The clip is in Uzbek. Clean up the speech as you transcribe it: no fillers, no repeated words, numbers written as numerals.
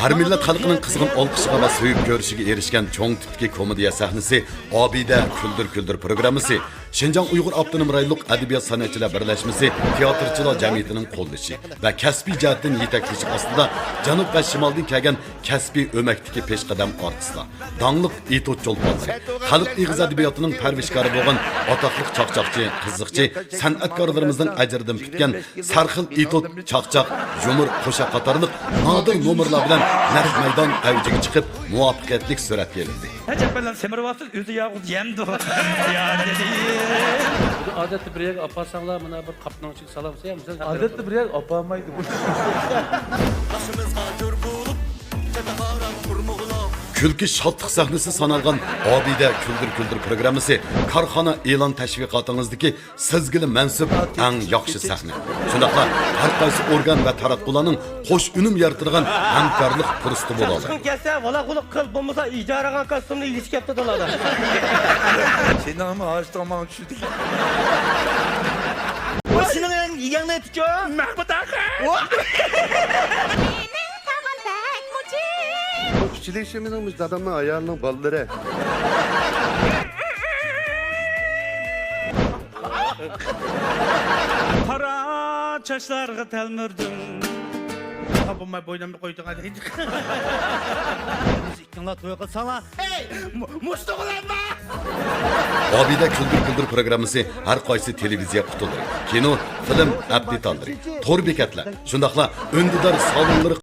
Har millat xalqining qizg'in olqishiga va suyib ko'rishiga erishgan cho'ng tipki komediya sahnasi Obida Kuldir programmasi Şinjan Uyg'ur Avtonom rayonluq adabiyot san'atchilar birlashmasi teatrchilar jamiyatining qo'llashi va kasbiy jihatdan yetaklashi ostida janub va shimoldan kelgan kasbiy o'makdagi peshqadam artistlar, dangliq etot cho'lponlar, xalq ig'iz adabiyotining parvishkori bo'lgan atoqli chaqchaqchi, qiziqchi san'atkorlarimizning ajridan tutgan sarxil etot, chaqchaq, yumor, qo'sha qatorliq nodir nomerlar bilan narx maydon avjiga chiqib muvaffaqiyatli suratga olindi. Hacaplarla semirvatı özü yağız yemdi. Adetli bir yer aparsanlar bana bir kapının çık salam sayam. Adetli bir yer apamaydı bu. Külki şadlıq sahnesi sanalgan Obida Kuldir programmasi korxona e'lon tashviqotingizdagi sizgili mansub eng yaxshi sahna. Shundaqla har qaysi organ va taratqularning qo'sh unum yaratilgan hamkorlik fursati bo'ladi. Çıkın gelse valla kuluk kıl bulmasa icaragan kastımla ilişki yaptı doladı. Senin ama ağaçlaman düşürdük. O senin en yiyen ne tutuyor? Mahmut Akı. Çileşeminimiz adamın ayağının balları. Para çaşlarga telmirdin. Kapımı boydan bir koydun hadi. Müzikkinle toy kılsana. Hey! Muştuk ulan be! Obida Kuldir programmasi har qaysi televiziya qutulari, kino, film, apdetlar, tor bekatlar, shundaqla undidor salonlar